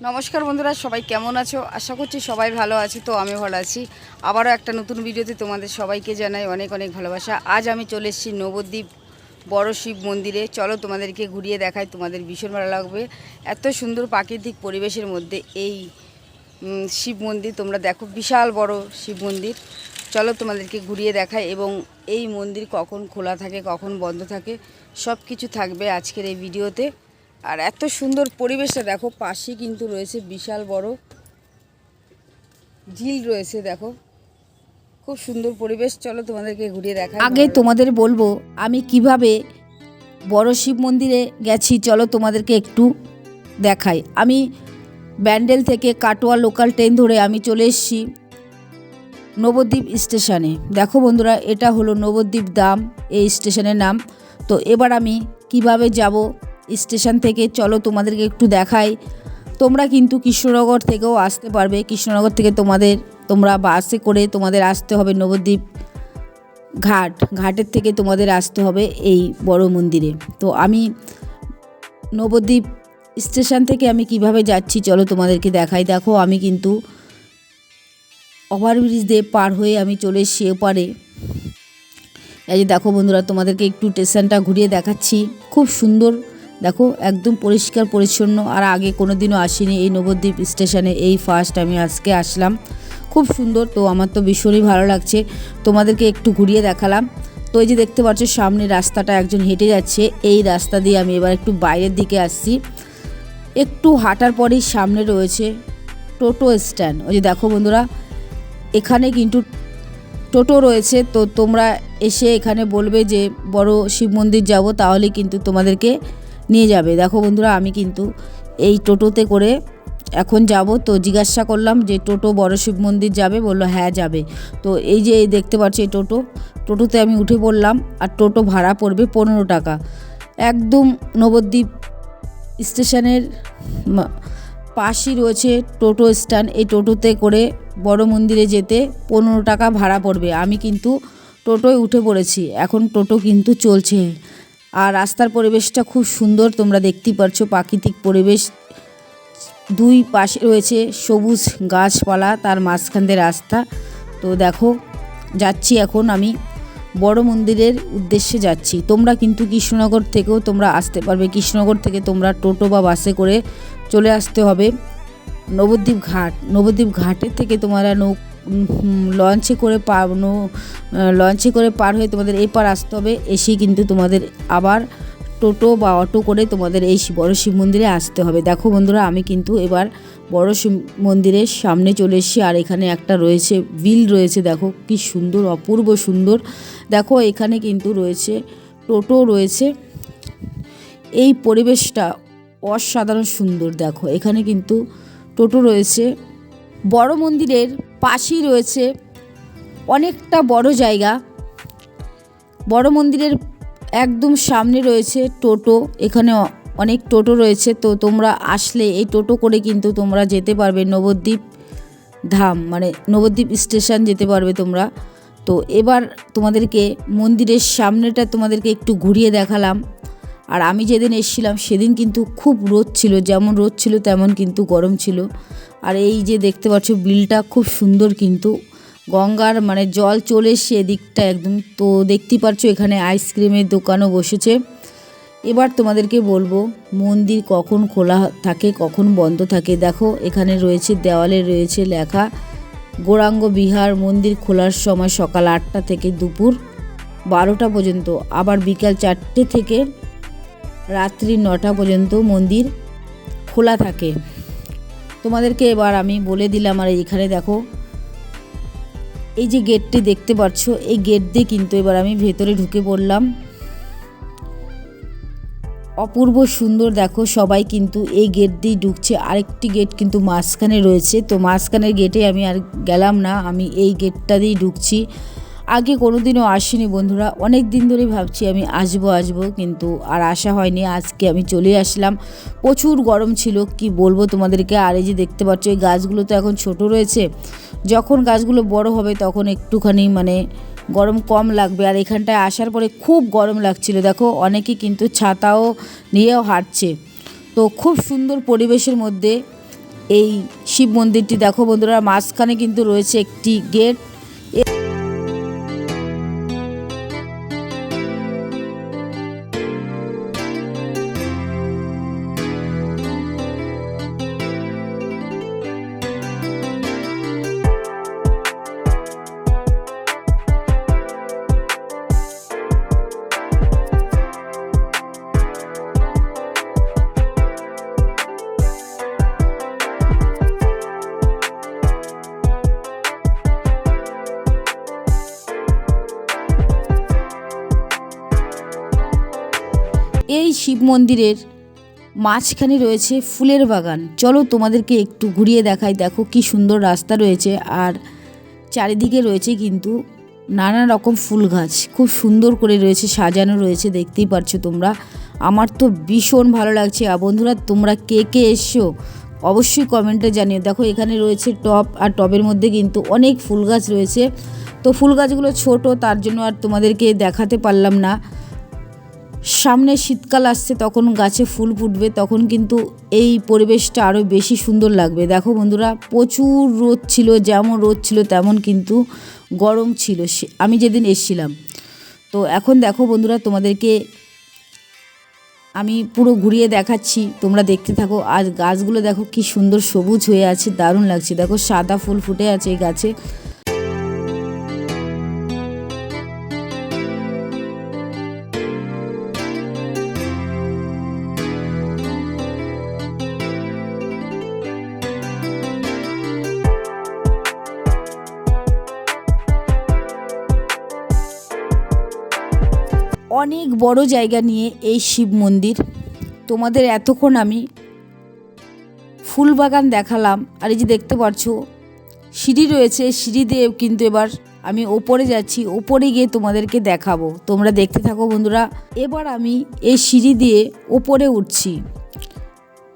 নমস্কার বন্ধুরা, সবাই কেমন আছো? আশা করছি সবাই ভালো আছে। তো আমি ভালো আছি। আবারও একটা নতুন ভিডিওতে তোমাদের সবাইকে জানাই অনেক অনেক ভালোবাসা। আজ আমি চলে এসেছি নবদ্বীপ বড় শিব মন্দিরে। চলো তোমাদেরকে ঘুরিয়ে দেখাই, তোমাদের ভীষণ ভালো লাগবে। এত সুন্দর প্রাকৃতিক পরিবেশের মধ্যে এই শিব মন্দির তোমরা দেখো, বিশাল বড় শিব মন্দির। চলো তোমাদেরকে ঘুরিয়ে দেখাই এবং এই মন্দির কখন খোলা থাকে কখন বন্ধ থাকে সব কিছু থাকবে আজকের এই ভিডিওতে। আর এত সুন্দর পরিবেশটা দেখো, পাশেই কিন্তু রয়েছে বিশাল বড় ঝিল রয়েছে। দেখো খুব সুন্দর পরিবেশ। চলো তোমাদেরকে ঘুরিয়ে দেখাই। আগে তোমাদের বলবো আমি কিভাবে বড় শিব মন্দিরে গেছি। চলো তোমাদেরকে একটু দেখাই। আমি ব্যান্ডেল থেকে কাটোয়া লোকাল ট্রেন ধরে আমি চলে এসেছি নবদ্বীপ স্টেশনে। দেখো বন্ধুরা, এটা হলো নবদ্বীপ ধাম এই স্টেশনের নাম। তো এবার আমি কিভাবে যাব স্টেশন থেকে চলো তোমাদেরকে একটু দেখাই। তোমরা কিন্তু কৃষ্ণনগর থেকেও আসতে পারবে। কৃষ্ণনগর থেকে তোমরা বাসে করে তোমাদের আসতে হবে নবদ্বীপ ঘাটের থেকে তোমাদের আসতে হবে এই বড় মন্দিরে। তো আমি নবদ্বীপ স্টেশন থেকে আমি কিভাবে যাচ্ছি চলো তোমাদেরকে দেখাই। দেখো আমি কিন্তু ওভারব্রিজ দিয়ে পার হয়ে আমি চলে এসেছি ওপারে। এই যে দেখো বন্ধুরা, তোমাদেরকে একটু স্টেশনটা ঘুরিয়ে দেখাচ্ছি। খুব সুন্দর দেখো, একদম পরিষ্কার পরিচ্ছন্ন। আর আগে কোনো দিনও আসিনি এই নবদ্বীপ স্টেশনে, এই ফার্স্ট আমি আজকে আসলাম। খুব সুন্দর, তো আমার তো ভীষণই ভালো লাগছে। তোমাদেরকে একটু ঘুরিয়ে দেখালাম। তো এই যে দেখতে পাচ্ছ সামনে রাস্তাটা একজন হেঁটে যাচ্ছে, এই রাস্তা দিয়ে আমি এবার একটু বাইরের দিকে আসছি। একটু হাঁটার পরেই সামনে রয়েছে টোটো স্ট্যান্ড। ওই যে দেখো বন্ধুরা, এখানে কিন্তু টোটো রয়েছে। তো তোমরা এসে এখানে বলবে যে বড় শিব মন্দির যাব, তাহলে কিন্তু তোমাদেরকে নিয়ে যাবে। দেখো বন্ধুরা, আমি কিন্তু এই টোটোতে করে এখন যাব। তো জিজ্ঞাসা করলাম যে টোটো বড় শিব মন্দির যাবে, বললো হ্যাঁ যাবে। তো এই যে দেখতে পাচ্ছি এই টোটোতে আমি উঠে পড়লাম। আর টোটো ভাড়া পড়বে 15 টাকা। একদম নবদ্বীপ স্টেশনের পাশেই রয়েছে টোটো স্ট্যান্ড। এই টোটোতে করে বড় মন্দিরে যেতে 15 টাকা ভাড়া পড়বে। আমি কিন্তু টোটোয় উঠে পড়েছি, এখন টোটো কিন্তু চলছে। আর রাস্তার পরিবেশটা খুব সুন্দর, তোমরা দেখতেই পাচ্ছ প্রাকৃতিক পরিবেশ। দুই পাশে রয়েছে সবুজ গাছপালা, তার মাঝখান দিয়ে রাস্তা। তো দেখো যাচ্ছি এখন আমি বড় মন্দিরের উদ্দেশ্যে যাচ্ছি। তোমরা কিন্তু কৃষ্ণনগর থেকেও তোমরা আসতে পারবে। কৃষ্ণনগর থেকে তোমরা টোটো বা বাসে করে চলে আসতে হবে নবদ্বীপ ঘাটের থেকে তোমরা লঞ্চে করে পার হয়ে তোমাদের এই পার আসতে হবে। এসেই কিন্তু তোমাদের আবার টোটো বা অটো করে তোমাদের এই বড় শিব মন্দিরে আসতে হবে। দেখো বন্ধুরা, আমি কিন্তু এবার বড় শিব মন্দিরের সামনে চলে এসেছি। আর এখানে একটা রয়েছে বিল রয়েছে, দেখো কি সুন্দর, অপূর্ব সুন্দর। দেখো এখানে কিন্তু রয়েছে টোটো রয়েছে। এই পরিবেশটা অসাধারণ সুন্দর। দেখো এখানে কিন্তু টোটো রয়েছে। বড় মন্দিরের পাশেই রয়েছে অনেকটা বড় জায়গা। বড় মন্দিরের একদম সামনে রয়েছে টোটো, এখানে অনেক টোটো রয়েছে। তো তোমরা আসলে এই টোটো করে কিন্তু তোমরা যেতে পারবে নবদ্বীপ ধাম, মানে নবদ্বীপ স্টেশন যেতে পারবে তোমরা। তো এবার তোমাদেরকে মন্দিরের সামনেটা তোমাদেরকে একটু ঘুরিয়ে দেখালাম। আর আমি যেদিন এসেছিলাম সেদিন কিন্তু খুব রোদ ছিল, যেমন রোদ ছিল তেমন কিন্তু গরম ছিল। আর এই যে দেখতে পাচ্ছ বিলটা খুব সুন্দর, কিন্তু গঙ্গার মানে জল চলে এসছে এদিকটা একদম। তো দেখতেই পাচ্ছ এখানে আইসক্রিমের দোকানও বসেছে। এবার তোমাদেরকে বলবো মন্দির কখন খোলা থাকে কখন বন্ধ থাকে। দেখো এখানে রয়েছে, দেওয়ালে রয়েছে লেখা গৌরাঙ্গ বিহার মন্দির খোলার সময় সকাল 8টা থেকে দুপুর 12টা পর্যন্ত, আবার বিকাল 4টে থেকে রাত্রি 9টা পর্যন্ত মন্দির খোলা থাকে। তোমাদেরকে এবার আমি বলে দিলাম। আর এখানে দেখো এই যে গেটটি দেখতে পাচ্ছ, এই গেট দিয়ে কিন্তু এবার আমি ভেতরে ঢুকে পড়লাম। অপূর্ব সুন্দর, দেখো সবাই কিন্তু এই গেট দিয়েই ঢুকছে। আরেকটি গেট কিন্তু মাঝখানে রয়েছে। তো মাঝখানের গেটে আমি আর গেলাম না, আমি এই গেটটা দিয়েই ঢুকছি। আগে কোনো দিনও আসিনি বন্ধুরা, অনেক দিন ধরেই ভাবছি আমি আসবো কিন্তু আর আসা হয়নি। আজকে আমি চলে আসলাম। প্রচুর গরম ছিল, কি বলবো তোমাদেরকে। আর এই যে দেখতে পাচ্ছ এই গাছগুলো তো এখন ছোট রয়েছে, যখন গাছগুলো বড় হবে তখন একটুখানি মানে গরম কম লাগবে। আর এখানটায় আসার পরে খুব গরম লাগছিল। দেখো অনেকে কিন্তু ছাতাও নিয়েও হাঁটছে। তো খুব সুন্দর পরিবেশের মধ্যে এই শিব মন্দিরটি। দেখো বন্ধুরা, মাঝখানে কিন্তু রয়েছে একটি গেট। এই শিব মন্দিরের মাঝখানে রয়েছে ফুলের বাগান। চলো তোমাদেরকে একটু ঘুরিয়ে দেখাই। দেখো কি সুন্দর রাস্তা রয়েছে, আর চারিদিকে রয়েছে কিন্তু নানা রকম ফুল গাছ, খুব সুন্দর করে রয়েছে, সাজানো রয়েছে, দেখতেই পারছো তোমরা। আমার তো ভীষণ ভালো লাগছে। আর বন্ধুরা, তোমরা কে কে এসছো অবশ্যই কমেন্টে জানিও। দেখো এখানে রয়েছে টব, আর টবের মধ্যে কিন্তু অনেক ফুল গাছ রয়েছে। তো ফুল গাছগুলো ছোট, তার জন্য আর তোমাদেরকে দেখাতে পারলাম না। সামনে শীতকাল আসছে, তখন গাছে ফুল ফুটবে, তখন কিন্তু এই পরিবেশটা আরও বেশি সুন্দর লাগবে। দেখো বন্ধুরা, প্রচুর রোদ ছিল, যেমন রোদ ছিল তেমন কিন্তু গরম ছিল আমি যেদিন এসেছিলাম। তো এখন দেখো বন্ধুরা, তোমাদেরকে আমি পুরো ঘুরিয়ে দেখাচ্ছি, তোমরা দেখতে থাকো। আজ গাছগুলো দেখো কি সুন্দর সবুজ হয়ে আছে, দারুণ লাগছে। দেখো সাদা ফুল ফুটে আছে এই গাছে। অনেক বড় জায়গা নিয়ে এই শিব মন্দির। তোমাদের এতক্ষণ আমি ফুল বাগান দেখালাম, আর এই যে দেখতে পাচ্ছ সিঁড়ি রয়েছে, সিঁড়ি দিয়ে কিন্তু এবার আমি ওপরে যাচ্ছি, ওপরে গিয়ে তোমাদেরকে দেখাবো। তোমরা দেখতে থাকো বন্ধুরা। এবার আমি এই সিঁড়ি দিয়ে ওপরে উঠছি,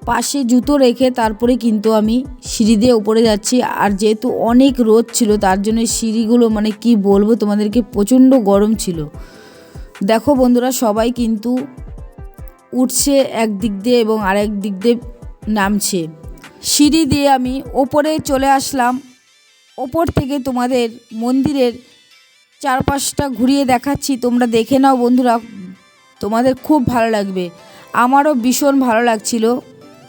পাশে জুতো রেখে তারপরে কিন্তু আমি সিঁড়ি দিয়ে ওপরে যাচ্ছি। আর যেহেতু অনেক রোদ ছিল, তার জন্য সিঁড়িগুলো মানে কি বলবো তোমাদেরকে, প্রচণ্ড গরম ছিল। দেখো বন্ধুরা, সবাই কিন্তু উঠছে একদিক দিয়ে এবং আরেক দিক দিয়ে নামছে। সিঁড়ি দিয়ে আমি ওপরে চলে আসলাম। ওপর থেকে তোমাদের মন্দিরের চারপাশটা ঘুরিয়ে দেখাচ্ছি, তোমরা দেখে নাও বন্ধুরা, তোমাদের খুব ভালো লাগবে। আমারও ভীষণ ভালো লাগছিল,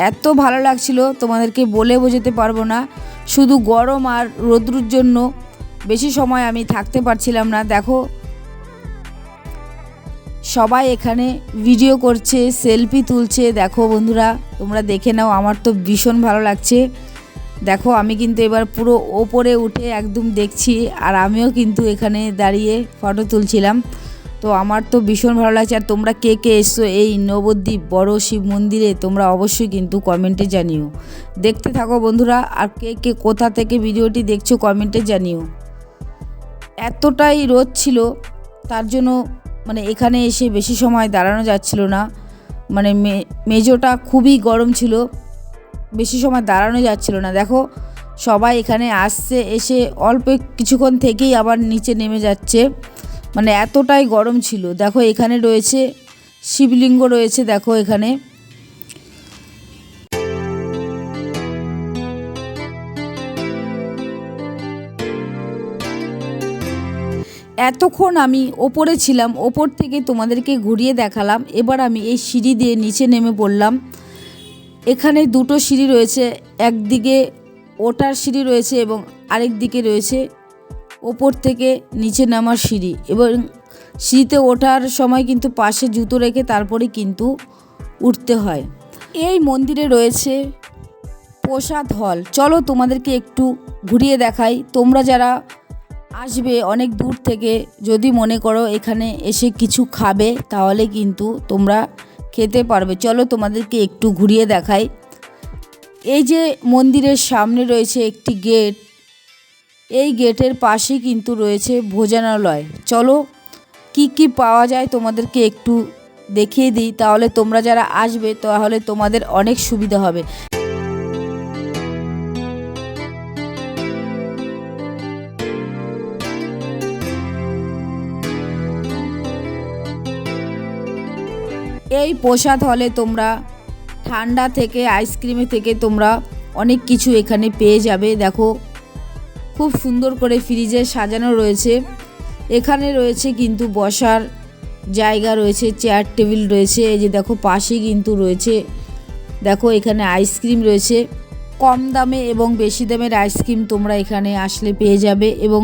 এত ভালো লাগছিল তোমাদেরকে বলে বোঝাতে পারবো না। শুধু গরম আর রোদ্রুর জন্য বেশি সময় আমি থাকতে পারছিলাম না। দেখো সবাই এখানে ভিডিও করছে, সেলফি তুলছে। দেখো বন্ধুরা, তোমরা দেখে নাও, আমার তো ভীষণ ভালো লাগছে। দেখো আমি কিন্তু এবার পুরো ওপরে উঠে একদম দেখছি, আর আমিও কিন্তু এখানে দাঁড়িয়ে ফটো তুলছিলাম। তো আমার তো ভীষণ ভালো লাগছে। আর তোমরা কে কে এসছো এই নবদ্বীপ বড় শিব মন্দিরে, তোমরা অবশ্যই কিন্তু কমেন্টে জানিও। দেখতে থাকো বন্ধুরা, আর কে কে কোথা থেকে ভিডিওটি দেখছো কমেন্টে জানিও। এতটাই রোদ ছিল, তার জন্য মানে এখানে এসে বেশি সময় দাঁড়ানো যাচ্ছিল না। মানে মেজোটা খুবই গরম ছিল, বেশি সময় দাঁড়ানো যাচ্ছিল না। দেখো সবাই এখানে আসছে, এসে অল্প কিছুক্ষণ থেকেই আবার নিচে নেমে যাচ্ছে, মানে এতটাই গরম ছিল। দেখো এখানে রয়েছে শিবলিঙ্গ রয়েছে, দেখো এখানে। এতক্ষণ আমি ওপরে ছিলাম, ওপর থেকে তোমাদেরকে ঘুরিয়ে দেখালাম। এবার আমি এই সিঁড়ি দিয়ে নিচে নেমে পড়লাম। এখানে দুটো সিঁড়ি রয়েছে, একদিকে ওঠার সিঁড়ি রয়েছে এবং আরেক দিকে রয়েছে ওপর থেকে নিচে নামার সিঁড়ি। এবং সিঁড়িতে ওঠার সময় কিন্তু পাশে জুতো রেখে তারপরে কিন্তু উঠতে হয়। এই মন্দিরে রয়েছে প্রসাদ হল। চলো তোমাদেরকে একটু ঘুরিয়ে দেখাই। তোমরা যারা আসবে অনেক দূর থেকে, যদি মনে করো এখানে এসে কিছু খাবে, তাহলে কিন্তু তোমরা খেতে পারবে। চলো তোমাদেরকে একটু ঘুরিয়ে দেখাই। এই যে মন্দিরের সামনে রয়েছে একটি গেট, এই গেটের পাশে কিন্তু রয়েছে ভোজনালয়। চলো কি কি পাওয়া যায় তোমাদেরকে একটু দেখিয়ে দিই, তাহলে তোমরা যারা আসবে তাহলে তোমাদের অনেক সুবিধা হবে। এই প্রসাদ হলে তোমরা ঠান্ডা থেকে আইসক্রিমে থেকে তোমরা অনেক কিছু এখানে পেয়ে যাবে। দেখো খুব সুন্দর করে ফ্রিজে সাজানো রয়েছে। এখানে রয়েছে কিন্তু বসার জায়গা রয়েছে, চেয়ার টেবিল রয়েছে। এই যে দেখো পাশে কিন্তু রয়েছে, দেখো এখানে আইসক্রিম রয়েছে। কম দামে এবং বেশি দামের আইসক্রিম তোমরা এখানে আসলে পেয়ে যাবে। এবং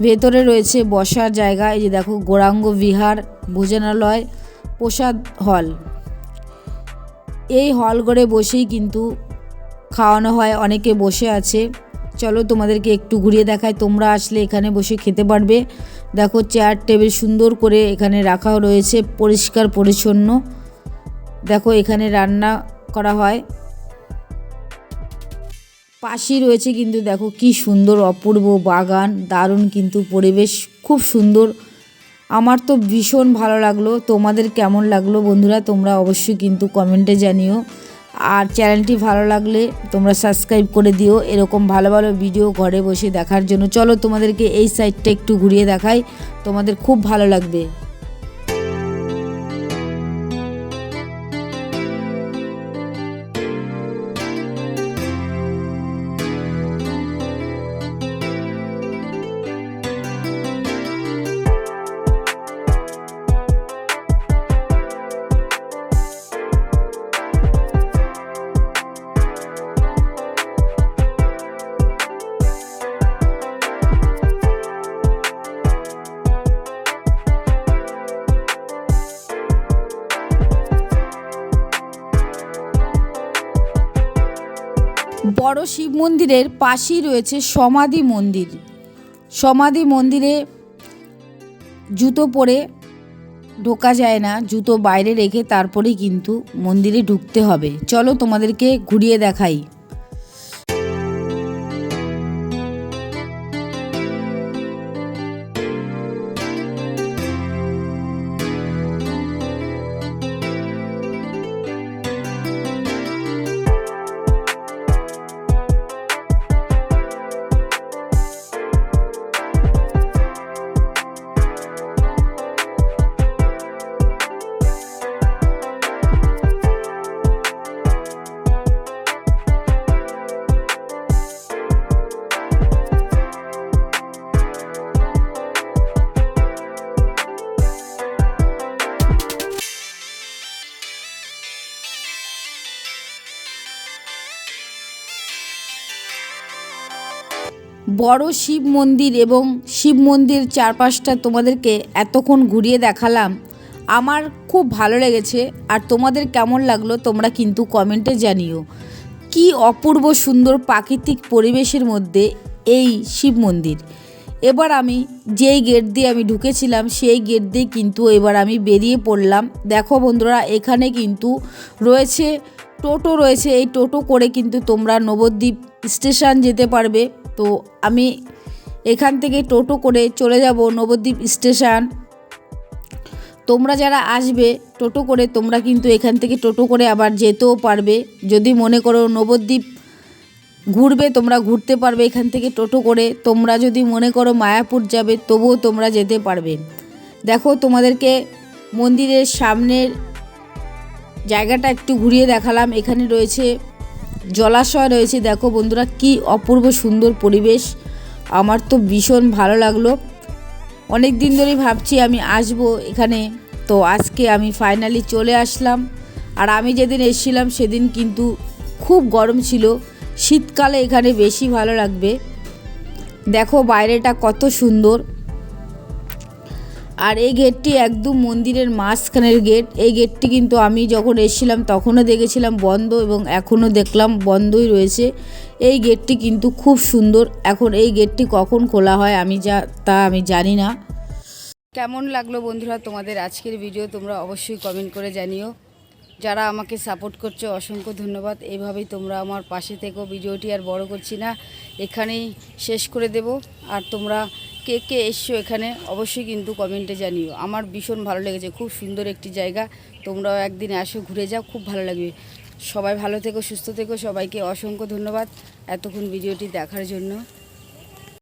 ভেতরে রয়েছে বসার জায়গা। এই যে দেখো গৌরাঙ্গ বিহার ভোজনালয় প্রসাদ হল। এই হল ঘরে বসেই কিন্তু খাওয়ানো হয়, অনেকে বসে আছে। চলো তোমাদেরকে একটু ঘুরিয়ে দেখাই, তোমরা আসলে এখানে বসে খেতে পারবে। দেখো চেয়ার টেবিল সুন্দর করে এখানে রাখা রয়েছে, পরিষ্কার পরিচ্ছন্ন। দেখো এখানে রান্না করা হয়। পাশেই রয়েছে কিন্তু দেখো কি সুন্দর অপূর্ব বাগান, দারুণ কিন্তু পরিবেশ, খুব সুন্দর। আমার তো ভীষণ ভালো লাগলো। তোমাদের কেমন লাগলো বন্ধুরা তোমরা অবশ্যই কিন্তু কমেন্টে জানিও। আর চ্যানেলটি ভালো লাগলে তোমরা সাবস্ক্রাইব করে দিও এরকম ভালো ভালো ভিডিও ঘরে বসে দেখার জন্য। চলো তোমাদেরকে এই সাইডটা একটু ঘুরিয়ে দেখাই, তোমাদের খুব ভালো লাগবে। বড় শিব মন্দিরের পাশেই রয়েছে সমাধি মন্দির। সমাধি মন্দিরে জুতো পরে ঢোকা যায় না, জুতো বাইরে রেখে তারপরেই কিন্তু মন্দিরে ঢুকতে হবে। চলো তোমাদেরকে ঘুরিয়ে দেখাই। বড় শিব মন্দির এবং শিব মন্দির চারপাশটা তোমাদেরকে এতক্ষণ ঘুরিয়ে দেখালাম। আমার খুব ভালো লেগেছে। আর তোমাদের কেমন লাগলো তোমরা কিন্তু কমেন্টে জানিও। কি অপূর্ব সুন্দর প্রাকৃতিক পরিবেশের মধ্যে এই শিব মন্দির। এবার আমি যেই গেট দিয়ে আমি ঢুকেছিলাম সেই গেট দিয়ে কিন্তু এবার আমি বেরিয়ে পড়লাম। দেখো বন্ধুরা এখানে কিন্তু রয়েছে টোটো রয়েছে। এই টোটো করে কিন্তু তোমরা নবদ্বীপ স্টেশন যেতে পারবে। তো আমি এখান থেকে টোটো করে চলে যাব নবদ্বীপ স্টেশন। তোমরা যারা আসবে টোটো করে তোমরা কিন্তু এখান থেকে টোটো করে আবার যেতেও পারবে। যদি মনে করো নবদ্বীপ ঘুরবে তোমরা ঘুরতে পারবে এখান থেকে টোটো করে। তোমরা যদি মনে করো মায়াপুর যাবে তবুও তোমরা যেতে পারবে। দেখো তোমাদেরকে মন্দিরের সামনের জায়গাটা একটু ঘুরিয়ে দেখালাম। এখানে রয়েছে জলাশয় রয়েছে। দেখো বন্ধুরা কি অপূর্ব সুন্দর পরিবেশ, আমার তো ভীষণ ভালো লাগলো। অনেক দিন ধরেই ভাবছি আমি আসব এখানে, তো আজকে আমি ফাইনালি চলে আসলাম। আর আমি যেদিন এসেছিলাম সেদিন কিন্তু খুব গরম ছিল, শীতকালে এখানে বেশি ভালো লাগবে। দেখো বাইরেটা কত সুন্দর। আর এই গেটটি একদম মন্দিরের মাঝখানের গেট। এই গেটটি কিন্তু আমি যখন এসেছিলাম তখনও দেখেছিলাম বন্ধ এবং এখনও দেখলাম বন্ধই রয়েছে। এই গেটটি কিন্তু খুব সুন্দর। এখন এই গেটটি কখন খোলা হয় আমি জানি না। কেমন লাগলো বন্ধুরা তোমাদের আজকের ভিডিও তোমরা অবশ্যই কমেন্ট করে জানিও। যারা আমাকে সাপোর্ট করছো অসংখ্য ধন্যবাদ। এইভাবেই তোমরা আমার পাশে থেকো। ভিডিওটি আর বড় করছি না, এখানেই শেষ করে দেব। আর তোমরা কে কে এসছো এখানে অবশ্যই কিন্তু কমেন্টে জানিও। আমার ভীষণ ভালো লেগেছে, খুব সুন্দর একটি জায়গা। তোমরাও একদিন আসো, ঘুরে যাও, খুব ভালো লাগবে। সবাই ভালো থেকো, সুস্থ থেকো। সবাইকে অসংখ্য ধন্যবাদ এতক্ষণ ভিডিওটি দেখার জন্য।